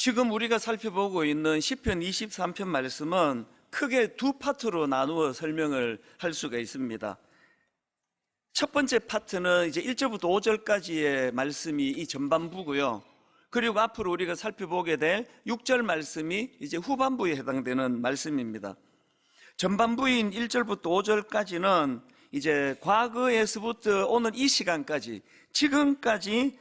지금 우리가 살펴보고 있는 시편 23편 말씀은 크게 두 파트로 나누어 설명을 할 수가 있습니다. 첫 번째 파트는 이제 1절부터 5절까지의 말씀이 이 전반부고요. 그리고 앞으로 우리가 살펴보게 될 6절 말씀이 이제 후반부에 해당되는 말씀입니다. 전반부인 1절부터 5절까지는 이제 과거에서부터 오늘 이 시간까지 지금까지의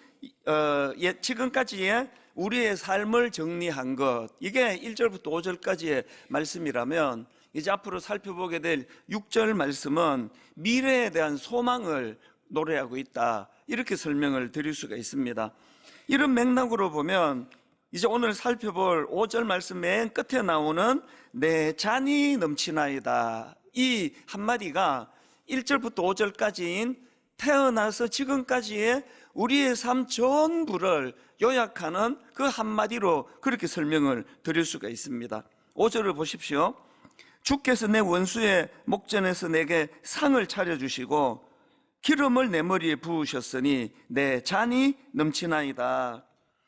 우리의 삶을 정리한 것, 이게 1절부터 5절까지의 말씀이라면 이제 앞으로 살펴보게 될 6절 말씀은 미래에 대한 소망을 노래하고 있다, 이렇게 설명을 드릴 수가 있습니다. 이런 맥락으로 보면 이제 오늘 살펴볼 5절 말씀 맨 끝에 나오는 내 잔이 넘치나이다, 이 한마디가 1절부터 5절까지인 태어나서 지금까지의 우리의 삶 전부를 요약하는 그 한마디로 그렇게 설명을 드릴 수가 있습니다. 5절을 보십시오. 주께서 내 원수의 목전에서 내게 상을 차려주시고 기름을 내 머리에 부으셨으니 내 잔이 넘치나이다.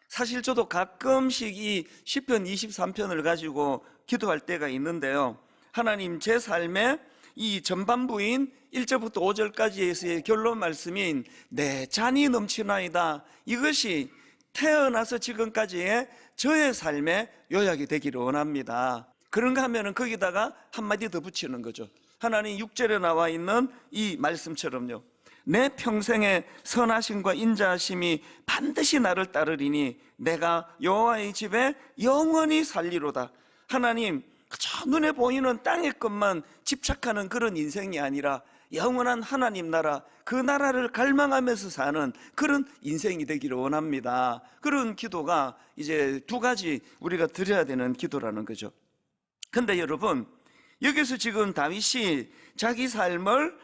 사실 저도 가끔씩 이 시편 23편을 가지고 기도할 때가 있는데요, 하나님, 제 삶에 이 전반부인 1절부터 5절까지에서의 결론 말씀인 내 잔이 넘치나이다, 이것이 태어나서 지금까지의 저의 삶의 요약이 되기를 원합니다. 그런가 하면은 거기다가 한마디 더 붙이는 거죠. 하나님, 6절에 나와 있는 이 말씀처럼요, 내 평생의 선하심과 인자하심이 반드시 나를 따르리니 내가 여호와의 집에 영원히 살리로다. 하나님, 그저 눈에 보이는 땅의 것만 집착하는 그런 인생이 아니라 영원한 하나님 나라, 그 나라를 갈망하면서 사는 그런 인생이 되기를 원합니다. 그런 기도가 이제 두 가지 우리가 드려야 되는 기도라는 거죠. 근데 여러분, 여기서 지금 다윗이 자기 삶을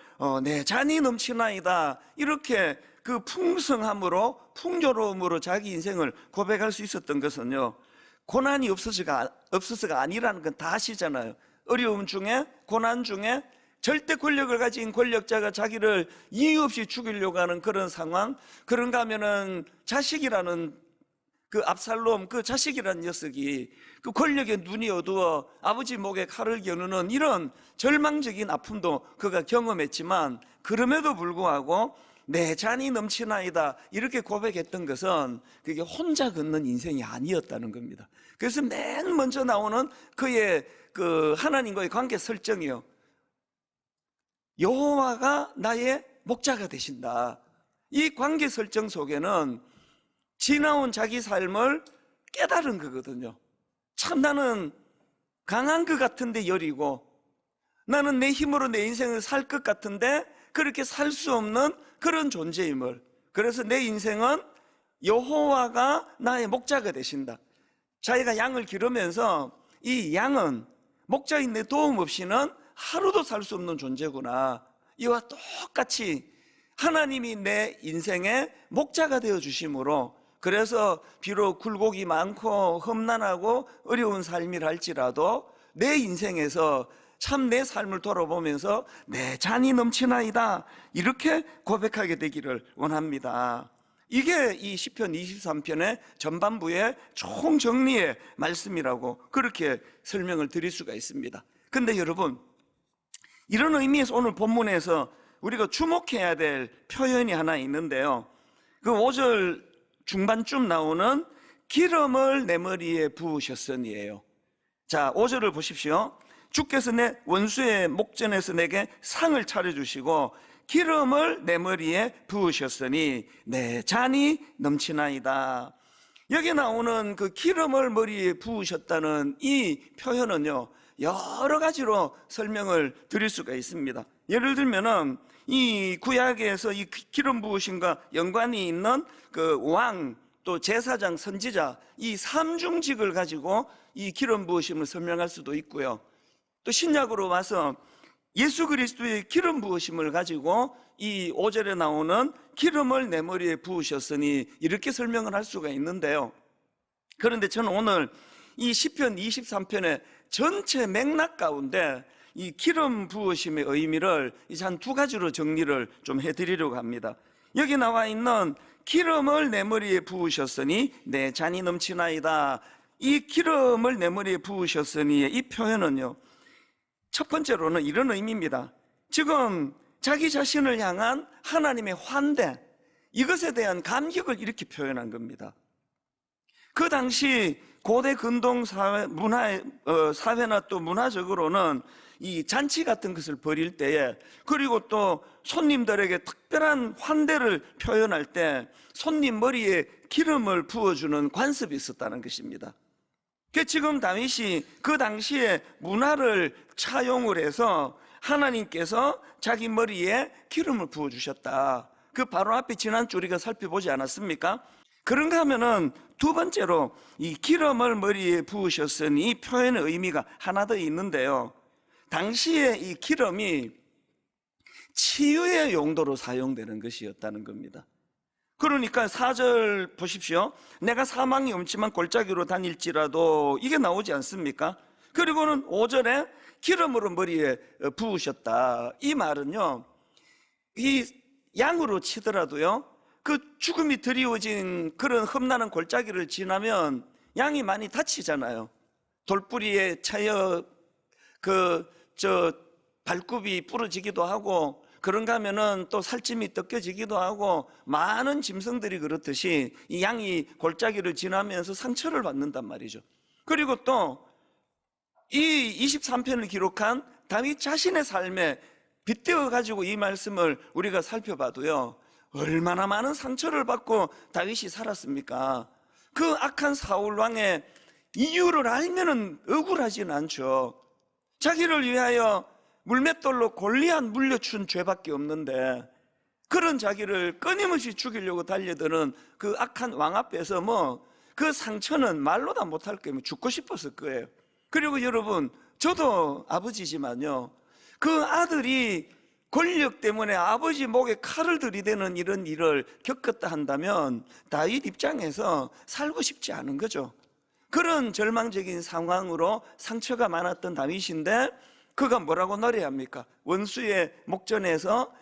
내 잔이 넘치나이다, 이렇게 그 풍성함으로, 풍요로움으로 자기 인생을 고백할 수 있었던 것은요, 고난이 없어서가 아니라는 건 다 아시잖아요. 어려움 중에, 고난 중에 절대 권력을 가진 권력자가 자기를 이유 없이 죽이려고 하는 그런 상황, 그런가 하면은 자식이라는 그 압살롬, 그 자식이라는 녀석이 그 권력에 눈이 어두워 아버지 목에 칼을 겨누는 이런 절망적인 아픔도 그가 경험했지만, 그럼에도 불구하고 내 잔이 넘치나이다, 이렇게 고백했던 것은 그게 혼자 걷는 인생이 아니었다는 겁니다. 그래서 맨 먼저 나오는 그의 그 하나님과의 관계 설정이요, 여호와가 나의 목자가 되신다. 이 관계 설정 속에는 지나온 자기 삶을 깨달은 거거든요. 참, 나는 강한 것 같은데 여리고, 나는 내 힘으로 내 인생을 살 것 같은데 그렇게 살 수 없는 그런 존재임을, 그래서 내 인생은 여호와가 나의 목자가 되신다. 자기가 양을 기르면서 이 양은 목자인 내 도움 없이는 하루도 살 수 없는 존재구나, 이와 똑같이 하나님이 내 인생의 목자가 되어 주심으로, 그래서 비록 굴곡이 많고 험난하고 어려운 삶이라 할지라도 내 인생에서 참 내 삶을 돌아보면서 내 잔이 넘치나이다, 이렇게 고백하게 되기를 원합니다. 이게 이 시편 23편의 전반부의 총정리의 말씀이라고 그렇게 설명을 드릴 수가 있습니다. 근데 여러분, 이런 의미에서 오늘 본문에서 우리가 주목해야 될 표현이 하나 있는데요, 그 5절 중반쯤 나오는 기름을 내 머리에 부으셨으니예요. 자, 5절을 보십시오. 주께서 내 원수의 목전에서 내게 상을 차려주시고 기름을 내 머리에 부으셨으니 내 잔이 넘치나이다. 여기 나오는 그 기름을 머리에 부으셨다는 이 표현은요, 여러 가지로 설명을 드릴 수가 있습니다. 예를 들면은 이 구약에서 이 기름 부으심과 연관이 있는 그 왕, 또 제사장, 선지자, 이 삼중직을 가지고 이 기름 부으심을 설명할 수도 있고요. 또 신약으로 와서 예수 그리스도의 기름 부으심을 가지고 이 5절에 나오는 기름을 내 머리에 부으셨으니, 이렇게 설명을 할 수가 있는데요, 그런데 저는 오늘 이 시편 23편의 전체 맥락 가운데 이 기름 부으심의 의미를 이제 한 두 가지로 정리를 좀 해드리려고 합니다. 여기 나와 있는 기름을 내 머리에 부으셨으니 내 잔이 넘치나이다, 이 기름을 내 머리에 부으셨으니 이 표현은요, 첫 번째로는 이런 의미입니다. 지금 자기 자신을 향한 하나님의 환대, 이것에 대한 감격을 이렇게 표현한 겁니다. 그 당시 고대 근동 사회나 또 문화적으로는 이 잔치 같은 것을 벌일 때에, 그리고 또 손님들에게 특별한 환대를 표현할 때 손님 머리에 기름을 부어주는 관습이 있었다는 것입니다. 지금 다윗이 그 당시에 문화를 차용을 해서 하나님께서 자기 머리에 기름을 부어주셨다. 그 바로 앞에 지난주 우리가 살펴보지 않았습니까? 그런가 하면은 두 번째로 이 기름을 머리에 부으셨으니 이 표현의 의미가 하나 더 있는데요, 당시에 이 기름이 치유의 용도로 사용되는 것이었다는 겁니다. 그러니까 4절 보십시오. 내가 사망이 엄침한 골짜기로 다닐지라도, 이게 나오지 않습니까? 그리고는 5절에 기름으로 머리에 부으셨다. 이 말은요, 이 양으로 치더라도요, 그 죽음이 드리워진 그런 험난한 골짜기를 지나면 양이 많이 다치잖아요. 돌뿌리에 차여 발굽이 부러지기도 하고, 그런가 하면은 또 살찜이 뜯겨지기도 하고, 많은 짐승들이 그렇듯이 이 양이 골짜기를 지나면서 상처를 받는단 말이죠. 그리고 또 이 23편을 기록한 다윗 자신의 삶에 빗대어 가지고 이 말씀을 우리가 살펴봐도요, 얼마나 많은 상처를 받고 다윗이 살았습니까? 그 악한 사울 왕의 이유를 알면은 억울하지는 않죠. 자기를 위하여 물맷돌로 골리앗 물려준 죄밖에 없는데, 그런 자기를 끊임없이 죽이려고 달려드는 그 악한 왕 앞에서 그 상처는 말로 다 못할 거예요. 죽고 싶었을 거예요. 그리고 여러분, 저도 아버지지만요, 그 아들이 권력 때문에 아버지 목에 칼을 들이대는 이런 일을 겪었다 한다면 다윗 입장에서 살고 싶지 않은 거죠. 그런 절망적인 상황으로 상처가 많았던 다윗인데, 그가 뭐라고 노래합니까? 원수의 목전에서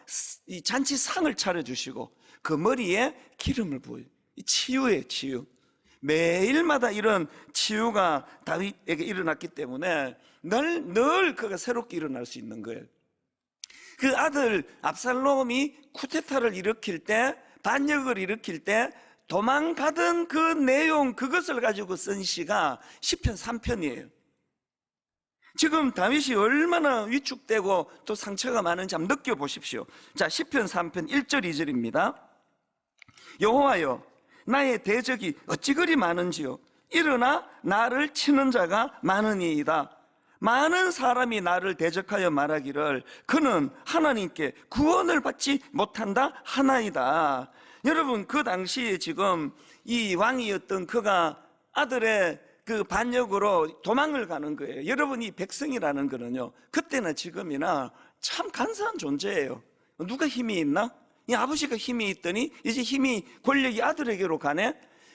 이 잔치상을 차려주시고 그 머리에 기름을 부어요. 치유예요, 치유. 매일마다 이런 치유가 다윗에게 일어났기 때문에 늘 그가 새롭게 일어날 수 있는 거예요. 그 아들 압살롬이 쿠데타를 일으킬 때, 반역을 일으킬 때 도망가던 그 내용, 그것을 가지고 쓴 시가 시편 3편이에요. 지금 다윗이 얼마나 위축되고 또 상처가 많은지 한번 느껴보십시오. 자, 시편 3편 1절 2절입니다. 여호와여, 나의 대적이 어찌 그리 많은지요. 일어나 나를 치는 자가 많으니이다. 많은 사람이 나를 대적하여 말하기를 그는 하나님께 구원을 받지 못한다 하나이다. 여러분, 그 당시에 지금 이 왕이었던 그가 아들의 그 반역으로 도망을 가는 거예요. 여러분, 이 백성이라는 거는요, 그때나 지금이나 참 간사한 존재예요. 누가 힘이 있나? 이 아버지가 힘이 있더니 이제 힘이, 권력이 아들에게로 가네?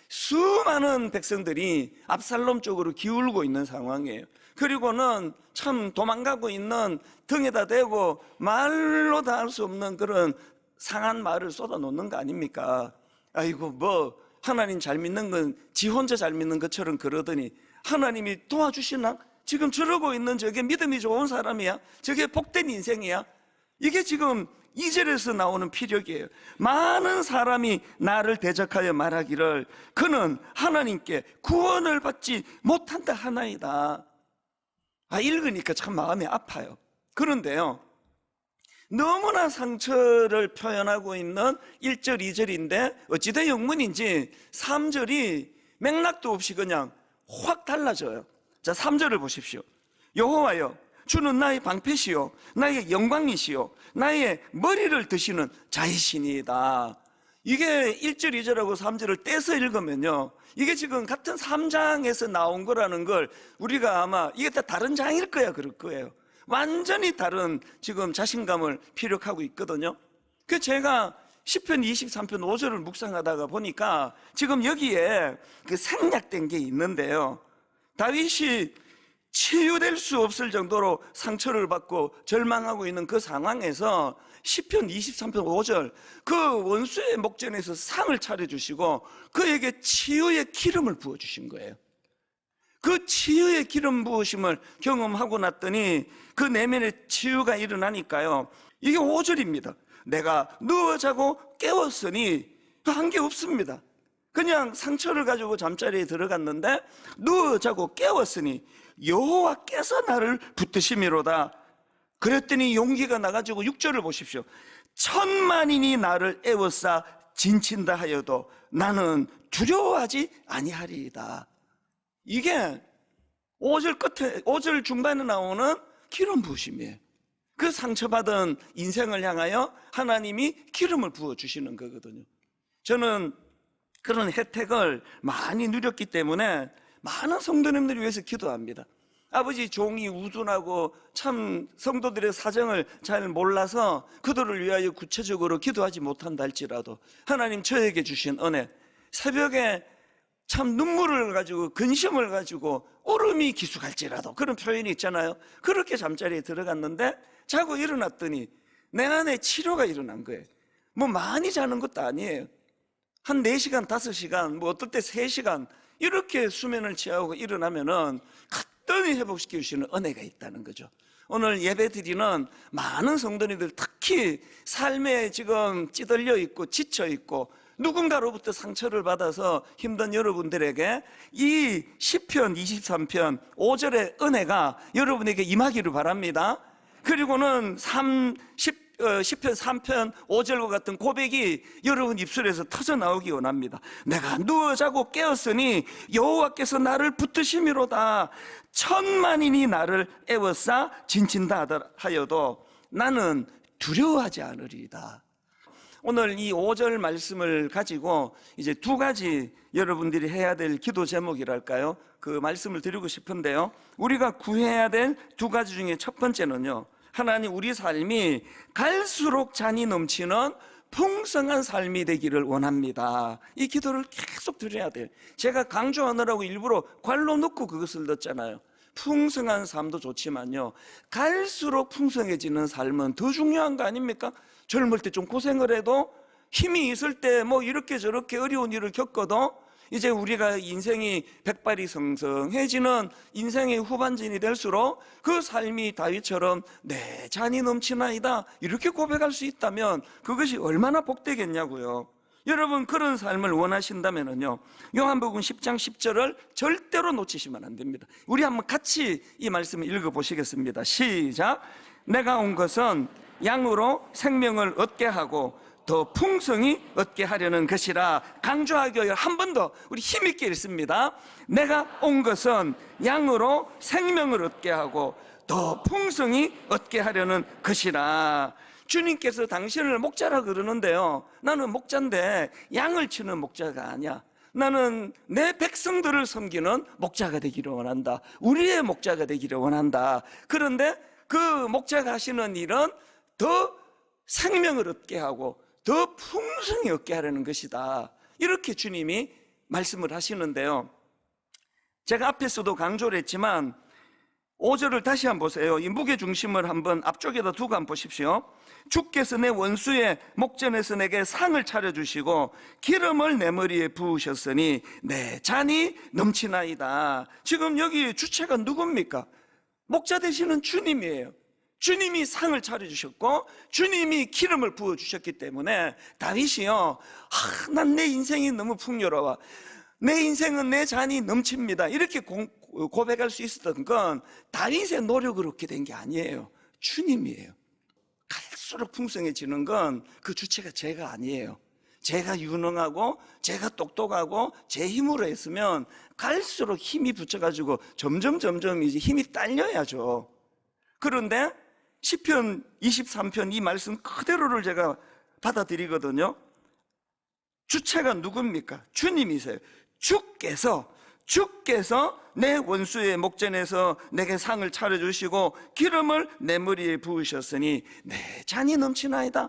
수많은 백성들이 압살롬 쪽으로 기울고 있는 상황이에요. 그리고는 참 도망가고 있는, 등에다 대고 말로 다 할 수 없는 그런 상한 말을 쏟아놓는 거 아닙니까? 아이고, 하나님 잘 믿는 건 지 혼자 잘 믿는 것처럼 그러더니 하나님이 도와주시나? 지금 저러고 있는 저게 믿음이 좋은 사람이야? 저게 복된 인생이야? 이게 지금 2절에서 나오는 피력이에요. 많은 사람이 나를 대적하여 말하기를 그는 하나님께 구원을 받지 못한다 하나이다. 읽으니까 참 마음이 아파요. 그런데요, 너무나 상처를 표현하고 있는 1절 2절인데 어찌된 영문인지 3절이 맥락도 없이 그냥 확 달라져요. 자, 3절을 보십시오. 여호와여, 주는 나의 방패시요 나의 영광이시요 나의 머리를 드시는 자이시니이다. 이게 1절 2절하고 3절을 떼서 읽으면요, 이게 지금 같은 3장에서 나온 거라는 걸 우리가 아마 이게 다 다른 장일 거야 그럴 거예요. 완전히 다른 지금 자신감을 피력하고 있거든요. 그 제가 시편 23편 5절을 묵상하다가 보니까 지금 여기에 그 생략된 게 있는데요, 다윗이 치유될 수 없을 정도로 상처를 받고 절망하고 있는 그 상황에서 시편 23편 5절, 그 원수의 목전에서 상을 차려주시고 그에게 치유의 기름을 부어주신 거예요. 그 치유의 기름 부으심을 경험하고 났더니 그 내면의 치유가 일어나니까요, 이게 5절입니다. 내가 누워 자고 깨웠으니 한 게 없습니다. 그냥 상처를 가지고 잠자리에 들어갔는데 누워 자고 깨웠으니 여호와께서 나를 붙드심이로다. 그랬더니 용기가 나가지고 6절을 보십시오. 천만인이 나를 애워싸 진친다 하여도 나는 두려워하지 아니하리이다. 이게 5절 끝에, 5절 중반에 나오는 기름 부으심이에요. 그 상처받은 인생을 향하여 하나님이 기름을 부어주시는 거거든요. 저는 그런 혜택을 많이 누렸기 때문에 많은 성도님들을 위해서 기도합니다. 아버지 종이 우둔하고 참 성도들의 사정을 잘 몰라서 그들을 위하여 구체적으로 기도하지 못한다 할지라도 하나님 저에게 주신 은혜, 새벽에 참 눈물을 가지고 근심을 가지고 울음이 기숙할지라도, 그런 표현이 있잖아요. 그렇게 잠자리에 들어갔는데 자고 일어났더니 내 안에 치료가 일어난 거예요. 뭐 많이 자는 것도 아니에요. 한 4시간, 5시간, 뭐 어떨 때 3시간 이렇게 수면을 취하고 일어나면은 갔더니 회복시켜 주시는 은혜가 있다는 거죠. 오늘 예배 드리는 많은 성도님들, 특히 삶에 지금 찌들려 있고 지쳐 있고 누군가로부터 상처를 받아서 힘든 여러분들에게 이 시편 23편 5절의 은혜가 여러분에게 임하기를 바랍니다. 그리고는 시편 3편 5절과 같은 고백이 여러분 입술에서 터져 나오기 원합니다. 내가 누워 자고 깨었으니 여호와께서 나를 붙드심이로다. 천만인이 나를 애워싸 진친다 하여도 나는 두려워하지 않으리이다. 오늘 이 5절 말씀을 가지고 이제 2가지 여러분들이 해야 될 기도 제목이랄까요? 그 말씀을 드리고 싶은데요. 우리가 구해야 될 2가지 중에 첫 번째는요, 하나님 우리 삶이 갈수록 잔이 넘치는 풍성한 삶이 되기를 원합니다. 이 기도를 계속 드려야 돼요. 제가 강조하느라고 일부러 괄로 넣고 그것을 넣었잖아요. 풍성한 삶도 좋지만요, 갈수록 풍성해지는 삶은 더 중요한 거 아닙니까? 젊을 때 좀 고생을 해도 힘이 있을 때 뭐 이렇게 저렇게 어려운 일을 겪어도 이제 우리가 인생이 백발이 성성해지는 인생의 후반전이 될수록 그 삶이 다윗처럼 내 잔이 넘치나이다 이렇게 고백할 수 있다면 그것이 얼마나 복되겠냐고요. 여러분 그런 삶을 원하신다면요, 요한복음 10장 10절을 절대로 놓치시면 안 됩니다. 우리 한번 같이 이 말씀을 읽어보시겠습니다. 시작. 내가 온 것은 양으로 생명을 얻게 하고 더 풍성히 얻게 하려는 것이라. 강조하기 위해 한 번 더 우리 힘있게 읽습니다. 내가 온 것은 양으로 생명을 얻게 하고 더 풍성히 얻게 하려는 것이라. 주님께서 당신을 목자라 그러는데요, 나는 목자인데 양을 치는 목자가 아니야. 나는 내 백성들을 섬기는 목자가 되기를 원한다. 우리의 목자가 되기를 원한다. 그런데 그 목자가 하시는 일은 더 생명을 얻게 하고 더 풍성히 얻게 하려는 것이다. 이렇게 주님이 말씀을 하시는데요, 제가 앞에서도 강조를 했지만 5절을 다시 한번 보세요. 이 무게중심을 한번 앞쪽에다 두고 한번 보십시오. 주께서 내 원수의 목전에서 내게 상을 차려주시고 기름을 내 머리에 부으셨으니 내 잔이 넘치나이다. 지금 여기 주체가 누굽니까? 목자 되시는 주님이에요. 주님이 상을 차려주셨고 주님이 기름을 부어주셨기 때문에 다윗이요, 난 내 인생이 너무 풍요로워, 내 인생은 내 잔이 넘칩니다, 이렇게 고백할 수 있었던 건 다윗의 노력으로 그렇게 된 게 아니에요. 주님이에요. 갈수록 풍성해지는 건 그 주체가 제가 아니에요. 제가 유능하고 제가 똑똑하고 제 힘으로 했으면 갈수록 힘이 붙여가지고 점점 이제 힘이 딸려야죠. 그런데 시편 23편 이 말씀 그대로를 제가 받아들이거든요. 주체가 누굽니까? 주님이세요. 주께서 내 원수의 목전에서 내게 상을 차려주시고 기름을 내 머리에 부으셨으니 내 잔이 넘치나이다.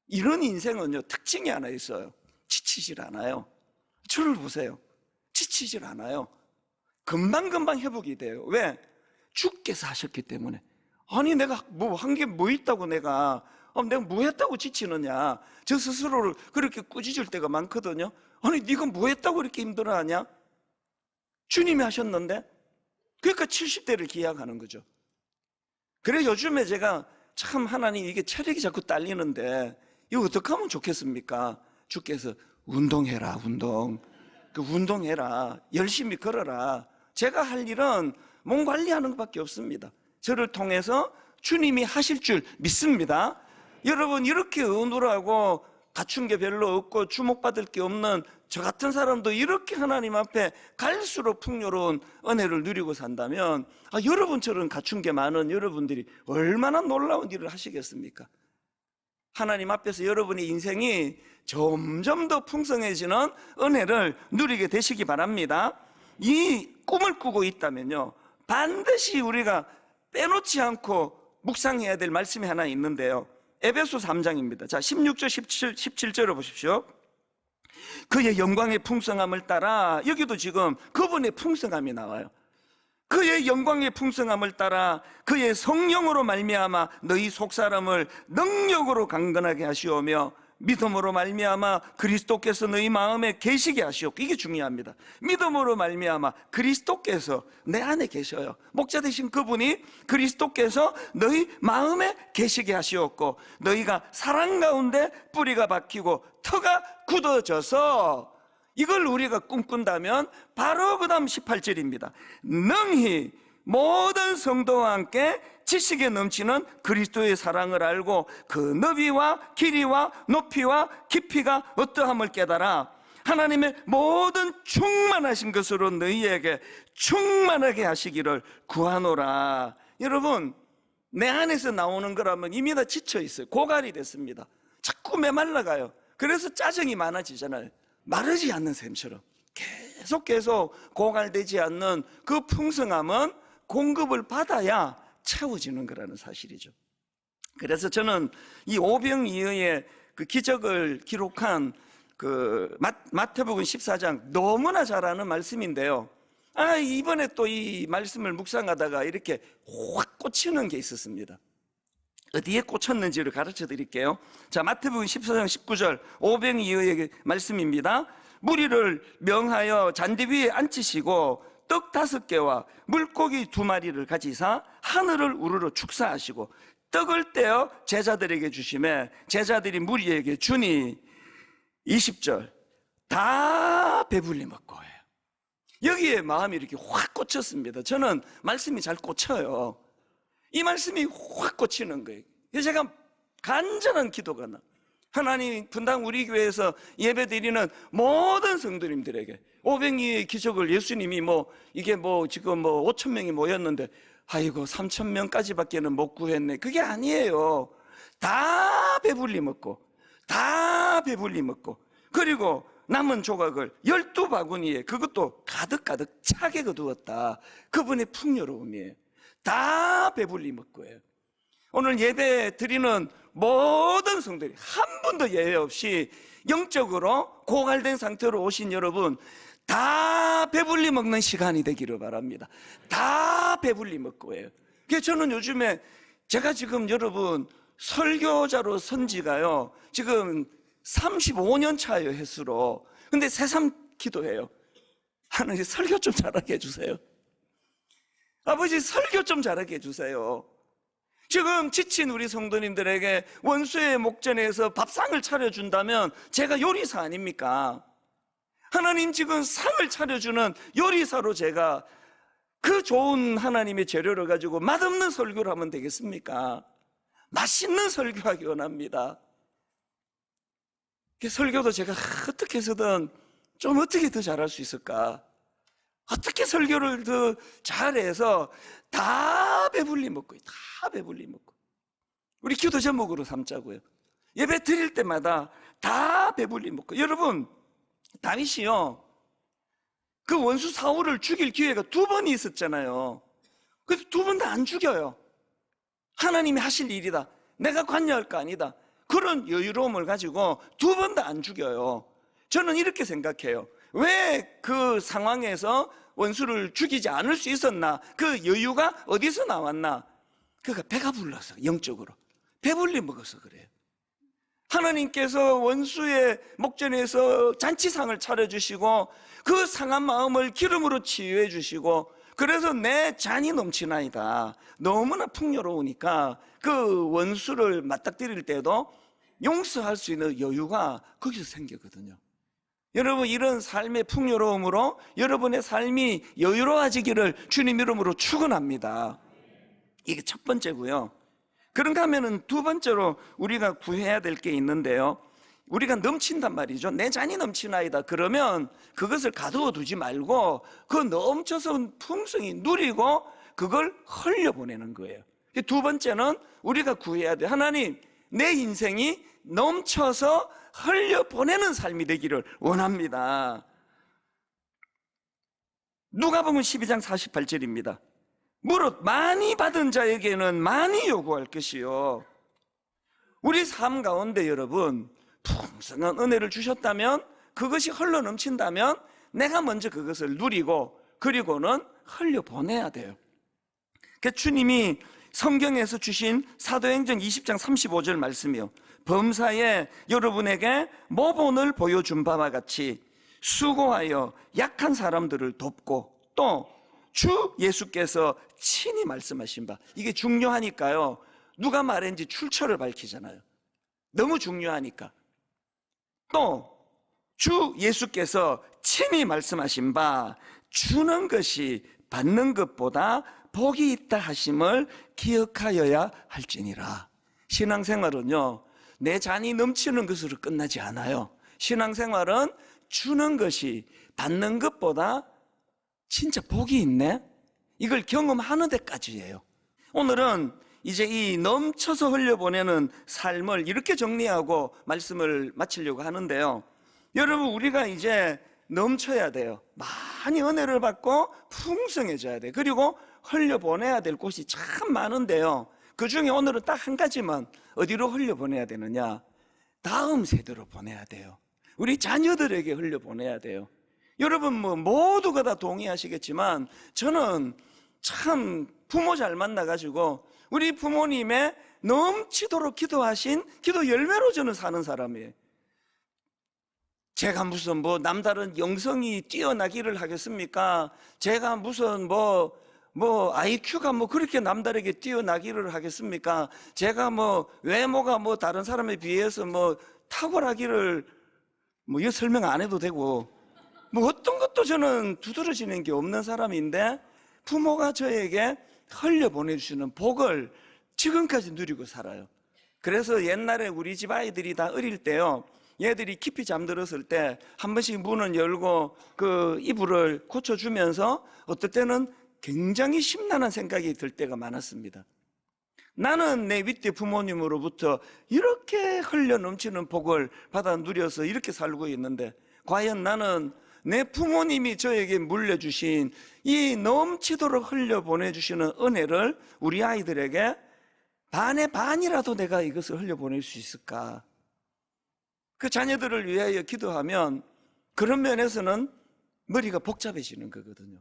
이런 인생은요, 특징이 하나 있어요. 지치질 않아요. 저를 보세요. 지치질 않아요. 금방금방 회복이 돼요. 왜? 주께서 하셨기 때문에. 아니 내가 뭐 한 게 뭐 있다고 내가 뭐 했다고 지치느냐. 저 스스로를 그렇게 꾸짖을 때가 많거든요. 아니 네가 뭐 했다고 이렇게 힘들어하냐? 주님이 하셨는데? 그러니까 70대를 기약하는 거죠. 그래 요즘에 제가 참 하나님 이게 체력이 자꾸 딸리는데 이거 어떻게 하면 좋겠습니까? 주께서 운동해라, 운동해라, 열심히 걸어라. 제가 할 일은 몸 관리하는 것밖에 없습니다. 저를 통해서 주님이 하실 줄 믿습니다. 여러분 이렇게 의무하고 갖춘 게 별로 없고 주목받을 게 없는 저 같은 사람도 이렇게 하나님 앞에 갈수록 풍요로운 은혜를 누리고 산다면 여러분처럼 갖춘 게 많은 여러분들이 얼마나 놀라운 일을 하시겠습니까? 하나님 앞에서 여러분의 인생이 점점 더 풍성해지는 은혜를 누리게 되시기 바랍니다. 이 꿈을 꾸고 있다면요, 반드시 우리가 빼놓지 않고 묵상해야 될 말씀이 하나 있는데요, 에베소 3장입니다. 자, 16절 17절을 보십시오. 그의 영광의 풍성함을 따라, 여기도 지금 그분의 풍성함이 나와요. 그의 영광의 풍성함을 따라 그의 성령으로 말미암아 너희 속사람을 능력으로 강건하게 하시오며 믿음으로 말미암아 그리스도께서 너희 마음에 계시게 하시옵고, 이게 중요합니다. 믿음으로 말미암아 그리스도께서 내 안에 계셔요. 목자 되신 그분이 그리스도께서 너희 마음에 계시게 하시옵고 너희가 사랑 가운데 뿌리가 박히고 터가 굳어져서, 이걸 우리가 꿈꾼다면 바로 그 다음 18절입니다. 능히 모든 성도와 함께 지식에 넘치는 그리스도의 사랑을 알고 그 너비와 길이와 높이와 깊이가 어떠함을 깨달아 하나님의 모든 충만하신 것으로 너희에게 충만하게 하시기를 구하노라. 여러분, 내 안에서 나오는 거라면 이미 다 지쳐 있어요. 고갈이 됐습니다. 자꾸 메말라가요. 그래서 짜증이 많아지잖아요. 마르지 않는 샘처럼 계속 고갈되지 않는 그 풍성함은 공급을 받아야 채워지는 거라는 사실이죠. 그래서 저는 이 오병이어의 그 기적을 기록한 그 마태복음 14장 너무나 잘 아는 말씀인데요, 이번에 또 이 말씀을 묵상하다가 이렇게 확 꽂히는 게 있었습니다. 어디에 꽂혔는지를 가르쳐 드릴게요. 자, 마태복음 14장 19절 오병이어의 말씀입니다. 무리를 명하여 잔디 위에 앉히시고 떡 5개와 물고기 2마리를 가지사 하늘을 우러러 축사하시고 떡을 떼어 제자들에게 주시매 제자들이 무리에게 주니 20절 다 배불리 먹고 해요. 여기에 마음이 이렇게 확 꽂혔습니다. 저는 말씀이 잘 꽂혀요. 이 말씀이 확 꽂히는 거예요. 그래서 제가 간절한 기도가 나. 하나님, 분당 우리 교회에서 예배 드리는 모든 성도님들에게 오병이의 기적을 예수님이 이게 지금 5천 명이 모였는데 아이고 3천 명까지밖에는 못 구했네, 그게 아니에요. 다 배불리 먹고 그리고 남은 조각을 12바구니에 그것도 가득가득 차게 거두었다. 그분의 풍요로움이에요. 다 배불리 먹고예요. 오늘 예배 드리는 모든 성도들이 한 분도 예외 없이 영적으로 고갈된 상태로 오신 여러분, 다 배불리 먹는 시간이 되기를 바랍니다. 다 배불리 먹고예요. 그래서 저는 요즘에 제가 지금 여러분 설교자로 선 지가요 지금 35년 차예요, 횟수로. 근데 새삼 기도해요. 하나님, 설교 좀 잘하게 해주세요. 아버지, 설교 좀 잘하게 해주세요. 지금 지친 우리 성도님들에게 원수의 목전에서 밥상을 차려준다면 제가 요리사 아닙니까? 하나님, 지금 상을 차려주는 요리사로 제가 그 좋은 하나님의 재료를 가지고 맛없는 설교를 하면 되겠습니까? 맛있는 설교하기 원합니다. 설교도 제가 어떻게 해서든 좀 어떻게 더 잘할 수 있을까? 어떻게 설교를 더 잘해서 다 배불리 먹고, 우리 기도 제목으로 삼자고요. 예배 드릴 때마다 다 배불리 먹고. 여러분, 다윗이요 그 원수 사울을 죽일 기회가 2번이 있었잖아요. 그래서 2번 다 안 죽여요. 하나님이 하실 일이다, 내가 관여할 거 아니다, 그런 여유로움을 가지고 2번 다 안 죽여요. 저는 이렇게 생각해요. 왜 그 상황에서 원수를 죽이지 않을 수 있었나? 그 여유가 어디서 나왔나? 그러니까 배가 불러서, 영적으로 배불리 먹어서 그래요. 하나님께서 원수의 목전에서 잔치상을 차려주시고 그 상한 마음을 기름으로 치유해 주시고, 그래서 내 잔이 넘치나이다. 너무나 풍요로우니까 그 원수를 맞닥뜨릴 때도 용서할 수 있는 여유가 거기서 생기거든요. 여러분, 이런 삶의 풍요로움으로 여러분의 삶이 여유로워지기를 주님 이름으로 축원합니다. 이게 첫 번째고요. 그런가 하면은 두 번째로 우리가 구해야 될 게 있는데요, 우리가 넘친단 말이죠. 내 잔이 넘치나이다. 그러면 그것을 가두어 두지 말고 그 넘쳐서 풍성히 누리고 그걸 흘려보내는 거예요. 두 번째는 우리가 구해야 돼. 하나님, 내 인생이 넘쳐서 흘려보내는 삶이 되기를 원합니다. 누가복음 12장 48절입니다. 무릇 많이 받은 자에게는 많이 요구할 것이요. 우리 삶 가운데 여러분, 풍성한 은혜를 주셨다면, 그것이 흘러 넘친다면 내가 먼저 그것을 누리고 그리고는 흘려보내야 돼요. 그러니까 주님이 성경에서 주신 사도행전 20장 35절 말씀이요, 범사에 여러분에게 모본을 보여준 바와 같이 수고하여 약한 사람들을 돕고 또 주 예수께서 친히 말씀하신 바, 이게 중요하니까요, 누가 말했는지 출처를 밝히잖아요. 너무 중요하니까. 또 주 예수께서 친히 말씀하신 바, 주는 것이 받는 것보다 복이 있다 하심을 기억하여야 할지니라. 신앙생활은요, 내 잔이 넘치는 것으로 끝나지 않아요. 신앙생활은 주는 것이 받는 것보다 진짜 복이 있네, 이걸 경험하는 데까지예요. 오늘은 이제 이 넘쳐서 흘려보내는 삶을 이렇게 정리하고 말씀을 마치려고 하는데요, 여러분, 우리가 이제 넘쳐야 돼요. 많이 은혜를 받고 풍성해져야 돼요. 그리고 흘려보내야 될 곳이 참 많은데요, 그 중에 오늘은 딱 한 가지만, 어디로 흘려보내야 되느냐, 다음 세대로 보내야 돼요. 우리 자녀들에게 흘려보내야 돼요. 여러분, 모두가 다 동의하시겠지만 저는 참 부모 잘 만나가지고 우리 부모님의 넘치도록 기도하신 기도 열매로 저는 사는 사람이에요. 제가 무슨 남다른 영성이 뛰어나기를 하겠습니까? 제가 무슨 IQ가 그렇게 남다르게 뛰어나기를 하겠습니까? 제가 외모가 다른 사람에 비해서 탁월하기를 이거 설명 안 해도 되고, 어떤 것도 저는 두드러지는 게 없는 사람인데 부모가 저에게 흘려보내주시는 복을 지금까지 누리고 살아요. 그래서 옛날에 우리 집 아이들이 다 어릴 때요, 얘들이 깊이 잠들었을 때 한 번씩 문을 열고 그 이불을 고쳐주면서 어떨 때는 굉장히 심란한 생각이 들 때가 많았습니다. 나는 내 윗대 부모님으로부터 이렇게 흘려 넘치는 복을 받아 누려서 이렇게 살고 있는데, 과연 나는 내 부모님이 저에게 물려주신 이 넘치도록 흘려보내주시는 은혜를 우리 아이들에게 반의 반이라도 내가 이것을 흘려보낼 수 있을까? 그 자녀들을 위하여 기도하면 그런 면에서는 머리가 복잡해지는 거거든요.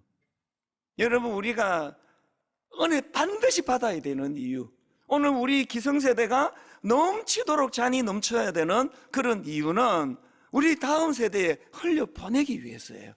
여러분, 우리가 은혜 반드시 받아야 되는 이유, 오늘 우리 기성세대가 넘치도록 잔이 넘쳐야 되는 그런 이유는 우리 다음 세대에 흘려보내기 위해서예요.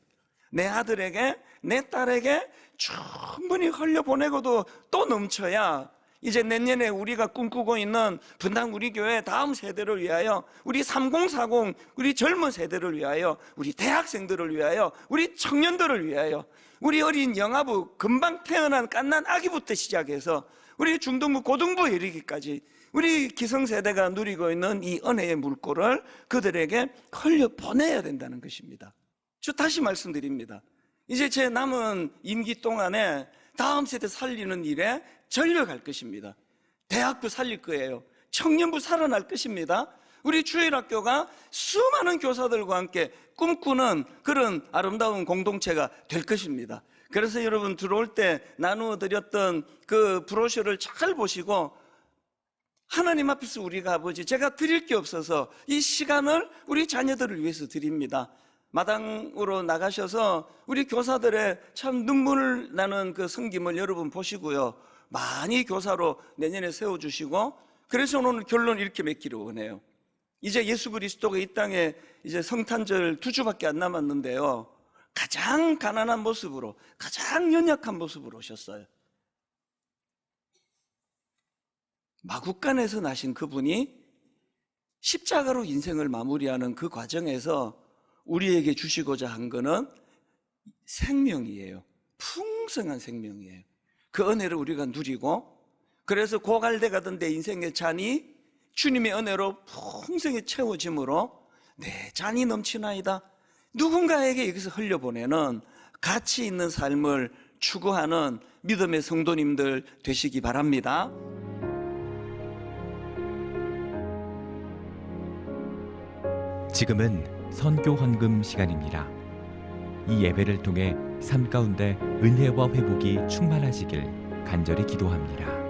내 아들에게, 내 딸에게 충분히 흘려보내고도 또 넘쳐야 이제 내년에 우리가 꿈꾸고 있는 분당 우리 교회 다음 세대를 위하여, 우리 3040 우리 젊은 세대를 위하여, 우리 대학생들을 위하여, 우리 청년들을 위하여, 우리 어린 영아부 금방 태어난 갓난 아기부터 시작해서 우리 중등부 고등부에 이르기까지 우리 기성세대가 누리고 있는 이 은혜의 물꼬를 그들에게 흘려보내야 된다는 것입니다. 저 다시 말씀드립니다. 이제 제 남은 임기 동안에 다음 세대 살리는 일에 전력할 것입니다. 대학도 살릴 거예요. 청년부 살아날 것입니다. 우리 주일학교가 수많은 교사들과 함께 꿈꾸는 그런 아름다운 공동체가 될 것입니다. 그래서 여러분, 들어올 때 나누어 드렸던 그 브로셔를 잘 보시고, 하나님 앞에서 우리가 아버지, 제가 드릴 게 없어서 이 시간을 우리 자녀들을 위해서 드립니다. 마당으로 나가셔서 우리 교사들의 참 눈물 나는 그 섬김을 여러분 보시고요, 많이 교사로 내년에 세워주시고, 그래서 오늘 결론 이렇게 맺기를 원해요. 이제 예수 그리스도가 이 땅에 이제 성탄절 2주밖에 안 남았는데요. 가장 가난한 모습으로, 가장 연약한 모습으로 오셨어요. 마국간에서 나신 그분이 십자가로 인생을 마무리하는 그 과정에서 우리에게 주시고자 한 거는 생명이에요. 풍성한 생명이에요. 그 은혜를 우리가 누리고, 그래서 고갈돼 가던 내 인생의 잔이 주님의 은혜로 풍성히 채워짐으로 내 잔이 넘치나이다. 누군가에게 여기서 흘려보내는 가치 있는 삶을 추구하는 믿음의 성도님들 되시기 바랍니다. 지금은 선교 헌금 시간입니다. 이 예배를 통해 삶 가운데 은혜와 회복이 충만하시길 간절히 기도합니다.